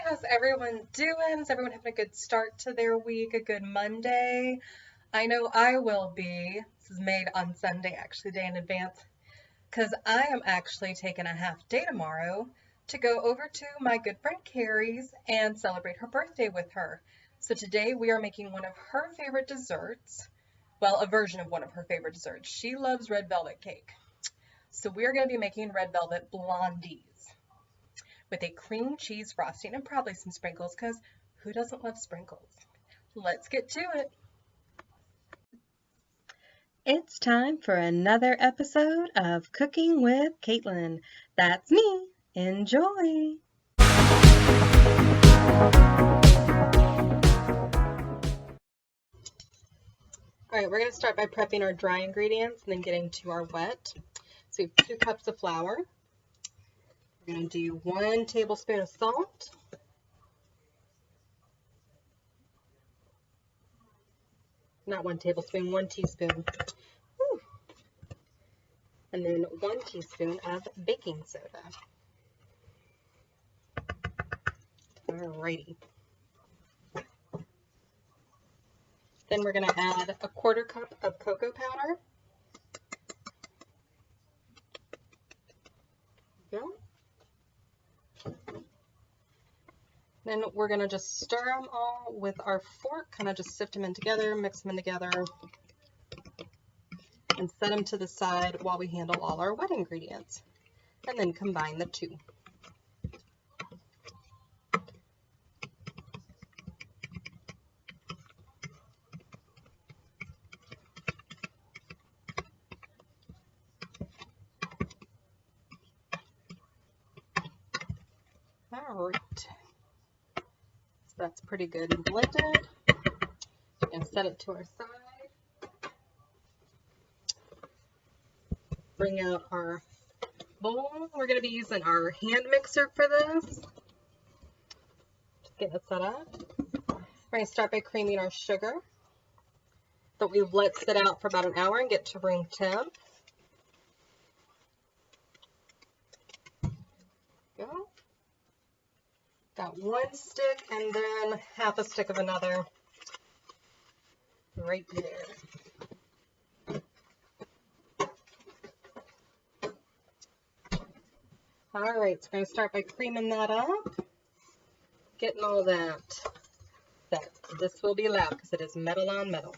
how's everyone doing? Is everyone having a good start to their week, a good Monday? I know I will be. This is made on Sunday, actually, a day in advance, because I am actually taking a half day tomorrow to go over to my good friend Carrie's and celebrate her birthday with her. So today we are making one of her favorite desserts. Well, a version of one of her favorite desserts. She loves red velvet cake. So we're going to be making red velvet blondies with a cream cheese frosting and probably some sprinkles, because who doesn't love sprinkles? Let's get to it. It's time for another episode of Cooking with Kaitlin. That's me. Enjoy. All right, we're going to start by prepping our dry ingredients and then getting to our wet. So we have 2 cups of flour. We're going to do 1 tablespoon of salt. Not 1 tablespoon, 1 teaspoon. Whew. And then 1 teaspoon of baking soda. Alrighty. Then we're going to add a 1/4 cup of cocoa powder. There we go. Then we're going to just stir them all with our fork, kind of just sift them in together, mix them in together, and set them to the side while we handle all our wet ingredients, and then combine the 2. All right. So that's pretty good and blended. We're going to set it to our side. Bring out our bowl. We're going to be using our hand mixer for this. Just getting it set up. We're going to start by creaming our sugar that we've let sit out for about an hour and get to room temp. Go. Got 1 stick and then half a stick of another right there. All right, so we're going to start by creaming that up, getting all that set. This will be loud because it is metal on metal.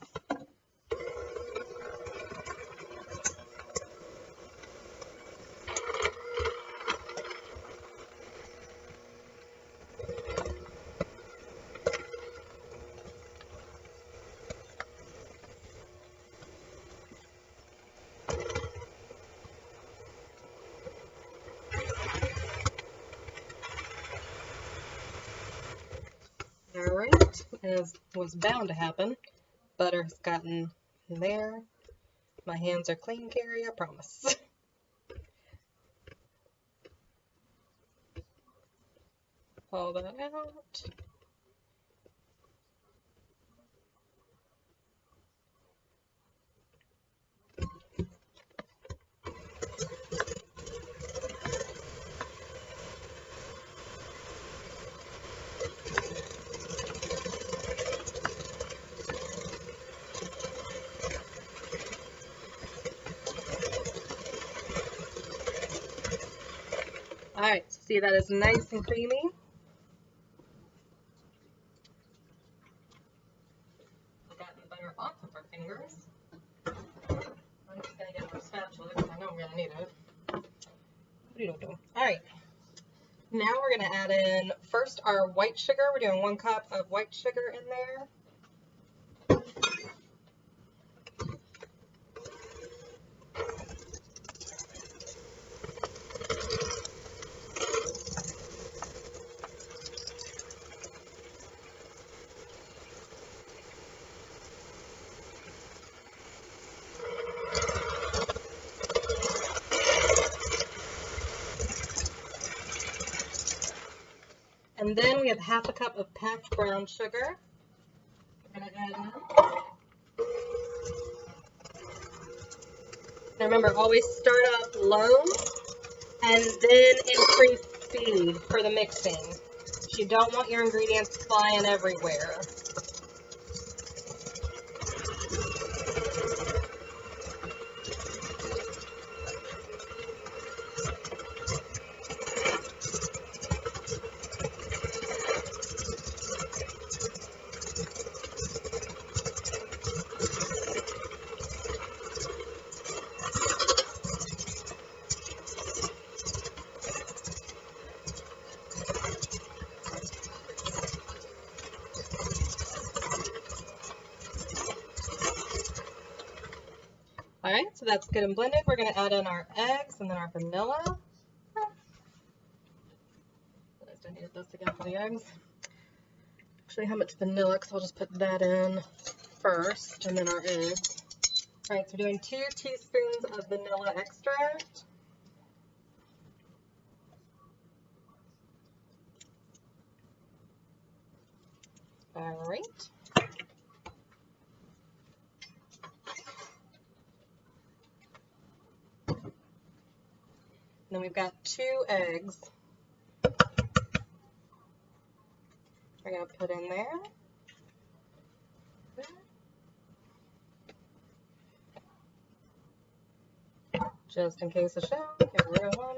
Alright, as was bound to happen, butter has gotten there. My hands are clean, Carrie, I promise. Pull that out. Alright, so see that is nice and creamy. We've gotten the butter off of our fingers. I'm just going to get our spatula because I know I'm going to need it. What are you doing? Alright, now we're going to add in first our white sugar. We're doing 1 cup of white sugar in there. And then we have half a cup of packed brown sugar. We're going to add in. Now remember, always start up low and then increase speed for the mixing. You don't want your ingredients flying everywhere. All right, so that's good and blended. We're going to add in our eggs and then our vanilla. I needed this again for the eggs. Actually, how much vanilla? Because I'll just put that in first, and then our eggs. All right, so we're doing 2 teaspoons of vanilla extract. All right. Then we've got 2 eggs. We're going to put in there. Just in case of show, get rid of one.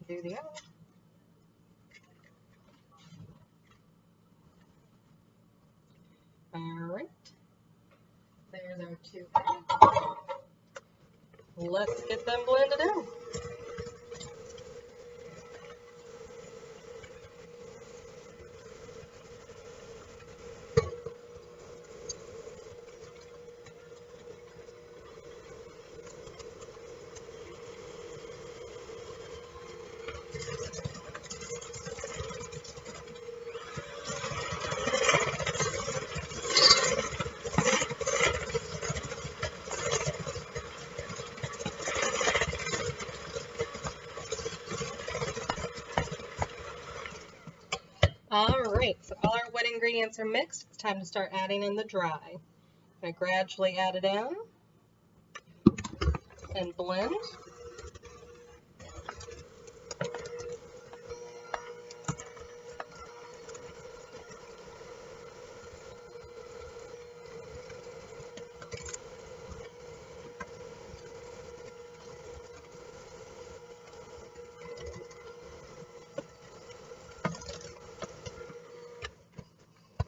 Do the other. All right. There's our 2 eggs. Let's get them blended in. Alright, so all our wet ingredients are mixed. It's time to start adding in the dry. I'm going to gradually add it in and blend.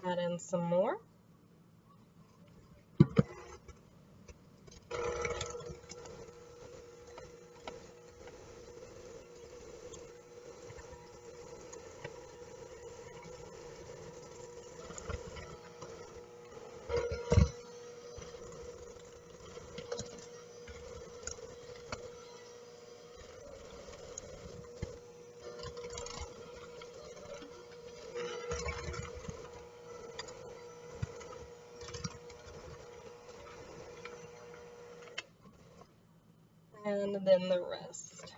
Add in some more. And then the rest.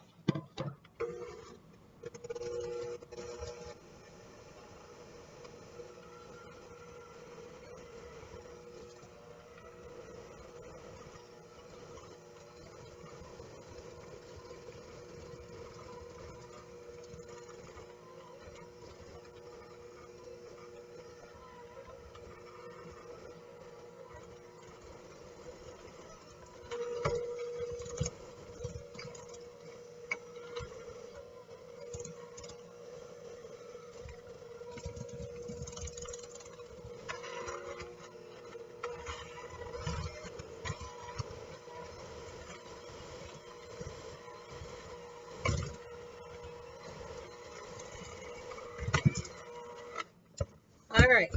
All right,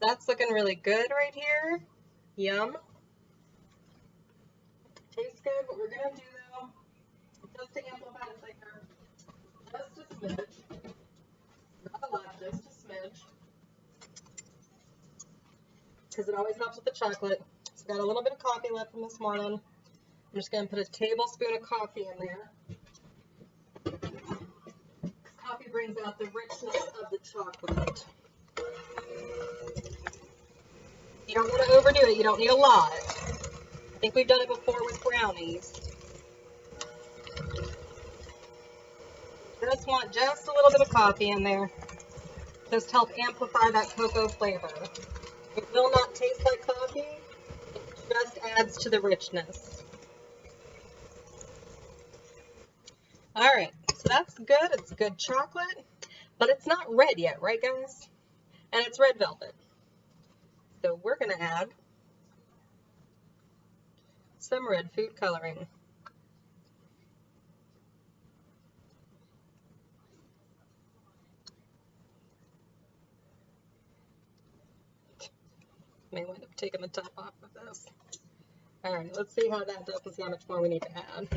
that's looking really good right here. Yum. Tastes good. What we're gonna do though, just to amplify the flavor, just a smidge, not a lot, just a smidge, because it always helps with the chocolate. So got a little bit of coffee left from this morning. I'm just gonna put a tablespoon of coffee in there. Coffee brings out the richness of the chocolate. You don't want to overdo it. You don't need a lot. I think we've done it before with brownies. just want just a little bit of coffee in there. Just help amplify that cocoa flavor. It will not taste like coffee. It just adds to the richness. All right, so that's good. It's good chocolate, but it's not red yet, right, guys? And it's red velvet. So we're going to add some red food coloring. May wind up taking the top off of this. All right, let's see how that does and see how much more we need to add.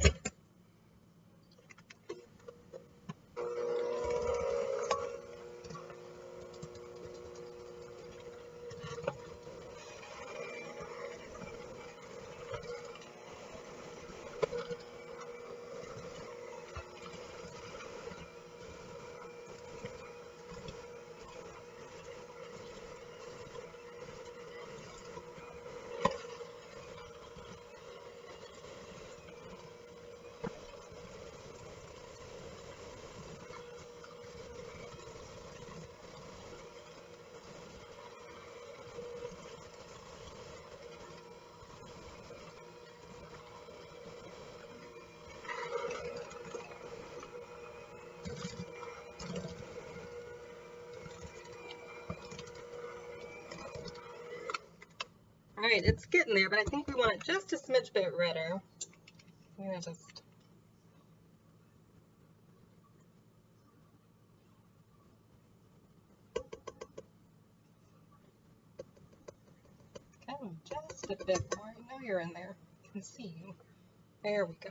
All right, it's getting there, but I think we want it just a smidge bit redder. I'm gonna just just a bit more. I know you're in there. I can see you. There we go.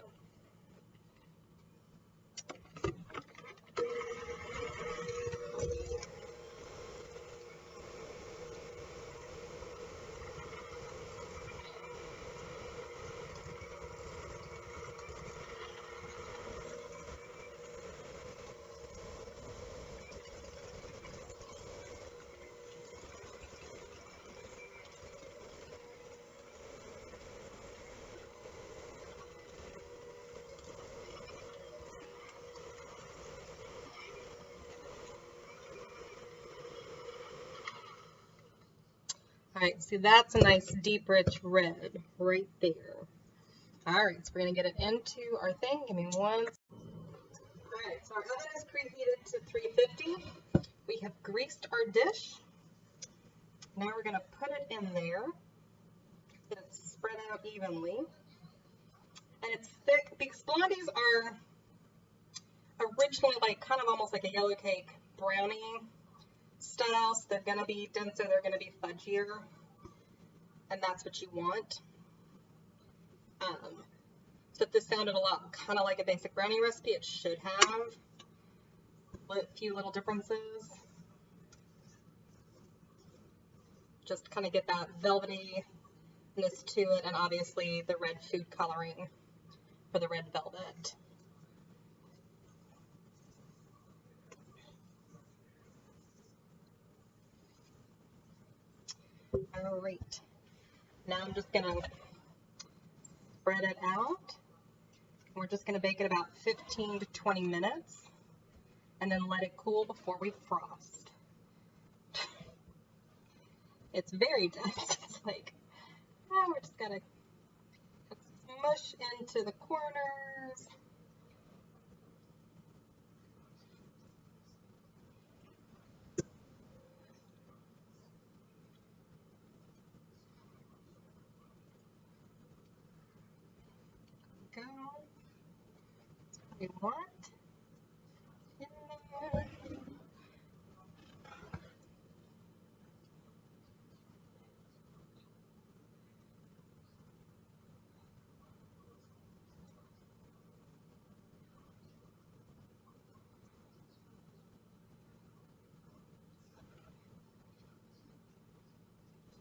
All right, see, that's a nice deep rich red right there. All right, so we're gonna get it into our thing. Give me one. All right, so our oven is preheated to 350. We have greased our dish. Now we're gonna put it in there. It's spread out evenly. And it's thick because blondies are originally like kind of almost like a yellow cake brownie style, so they're going to be denser, they're going to be fudgier, and that's what you want. So if this sounded a lot kind of like a basic brownie recipe, it should have a few little differences. Just to kind of get that velvetyness to it, and obviously the red food coloring for the red velvet. All right, now I'm just gonna spread it out. We're just gonna bake it about 15 to 20 minutes and then let it cool before we frost. It's very dense. It's like, oh, we're just gonna put some mush into the corners. Go. That's what we want in there.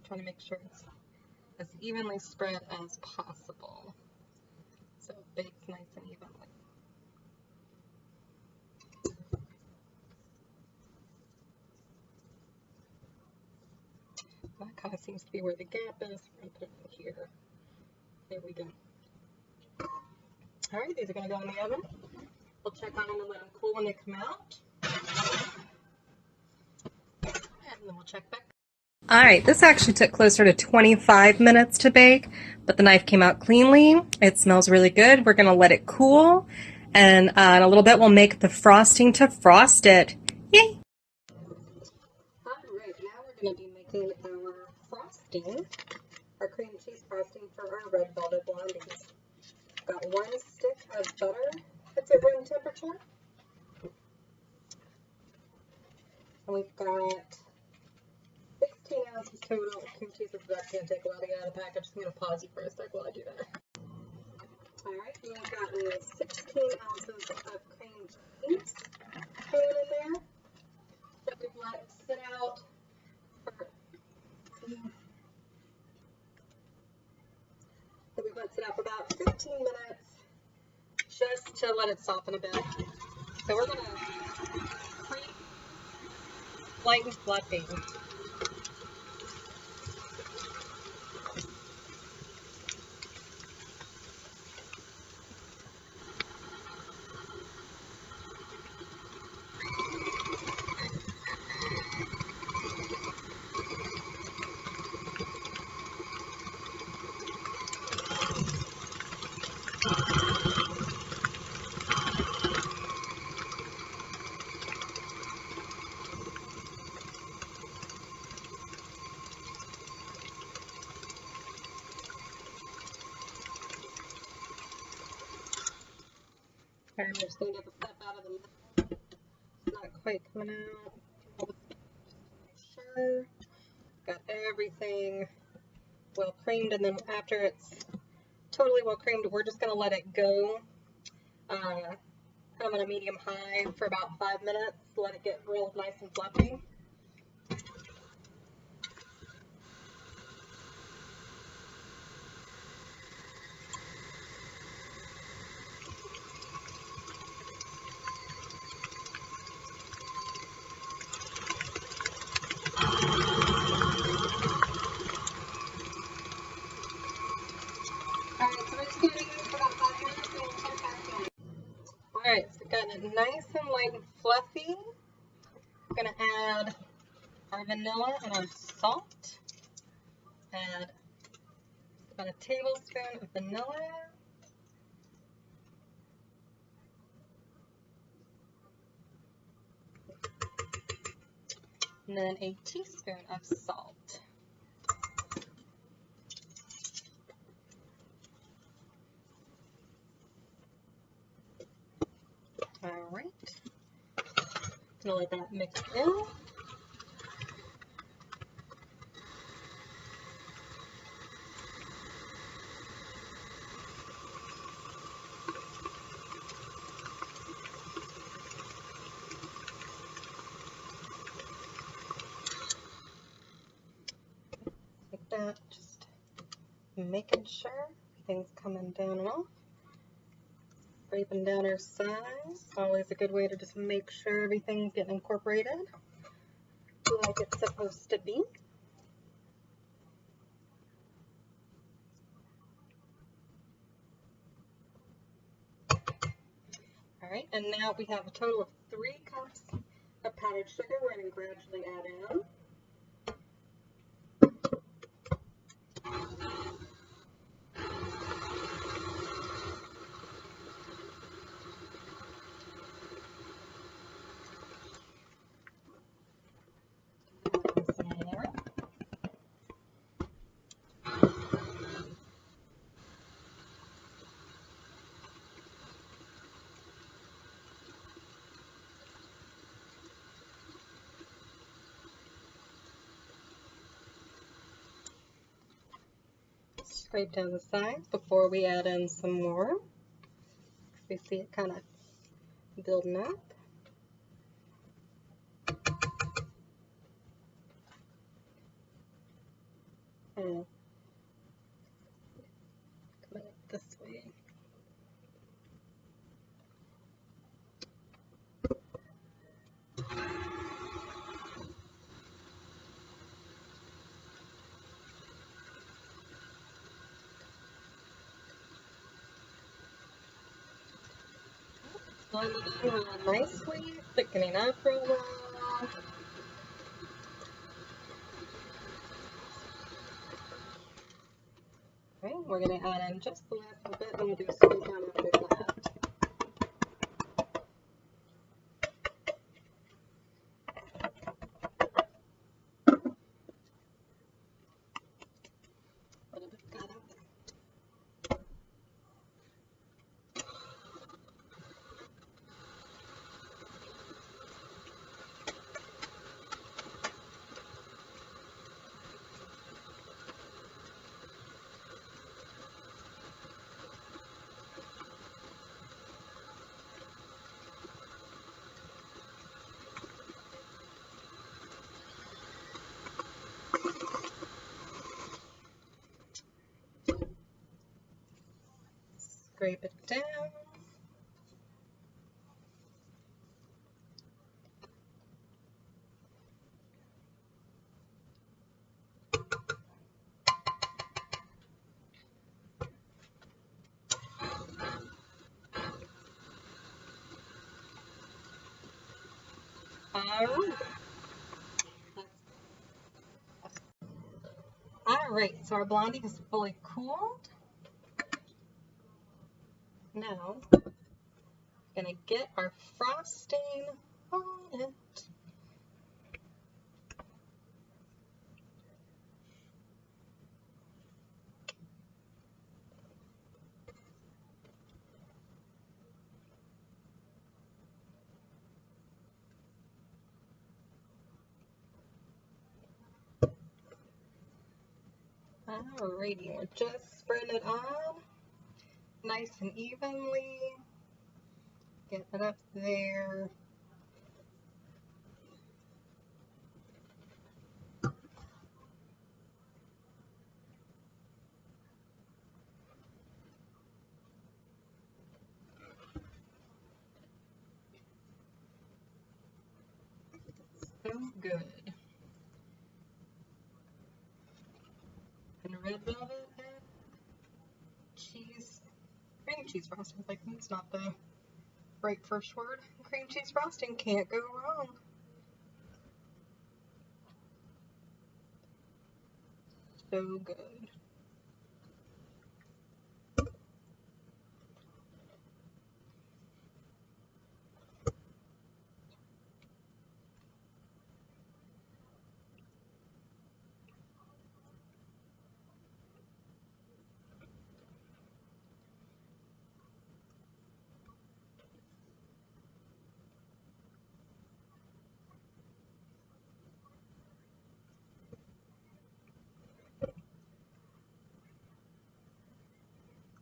Trying to make sure it's as evenly spread as possible, so it bakes nice and evenly. That kind of seems to be where the gap is. We're going to put it in here. There we go. All right, these are going to go in the oven We'll check on them and let them cool when they come out. And then we'll check back. All right, this actually took closer to 25 minutes to bake, but the knife came out cleanly. It smells really good. We're going to let it cool, and in a little bit we'll make the frosting to frost it. Yay! All right, now we're going to be making our frosting, our cream cheese frosting for our red velvet blondies. Got 1 stick of butter that's at room temperature, and we've got 16 ounces total. Cream cheese is going to take a while to get out of the package. I'm going to pause you for a sec while I do that. Alright, we've got 16 ounces of cream cheese going in there that we've let sit out for about 15 minutes just to let it soften a bit. So we're going to cream light and fluffy. I'm just going to get the stuff out of the middle. It's not quite coming out. Make sure. Got everything well creamed, and then after it's totally well creamed, we're just going to let it go kind of on a medium high for about 5 minutes. Let it get real nice and fluffy. Alright, so we've gotten it nice and light and fluffy. We're going to add our vanilla and our salt. Add about a tablespoon of vanilla. And then a teaspoon of salt. Alright. Gonna let that mix in. Like that, just making sure everything's coming down and off. Scraping down our sides. Always a good way to just make sure everything's getting incorporated like it's supposed to be. Alright, and now we have a total of 3 cups of powdered sugar we're going to gradually add in. Scrape down the sides before we add in some more. We see it kind of building up. And come up this way. Blend it in real nicely, thickening up real well. Okay, we're going to add in just the last little bit, and we'll do a scoop down after that. Scrape it down. Alright, so our blondie is fully cooled. Now, we're going to get our frosting on it. Alrighty, we're just spreading it on nice and evenly. Get it up there. So good. And red velvet and cheese, cream cheese frosting. Like, that's not the right first word. Cream cheese frosting can't go wrong. So good.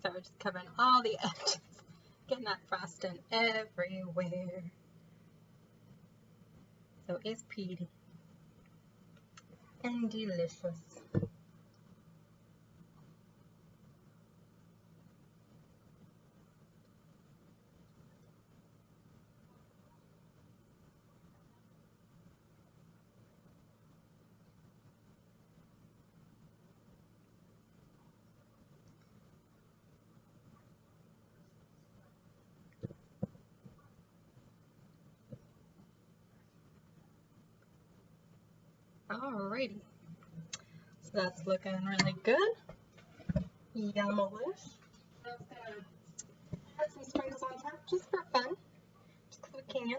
So we're just covering all the edges, getting that frosting everywhere. So it's pretty and delicious. Alrighty, so that's looking really good. Yummelish. I was gonna add some sprinkles on top just for fun, just because we can.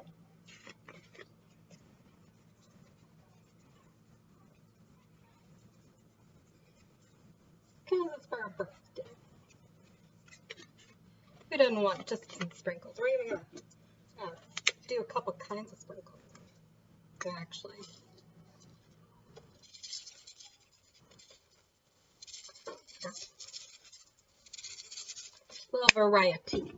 Because it's for our birthday. Who doesn't want just some sprinkles? We're even gonna do a couple kinds of sprinkles. Actually. Little variety.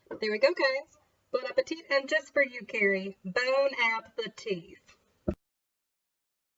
There we go, guys. Bon appetit, and just for you, Carrie, bon appetit.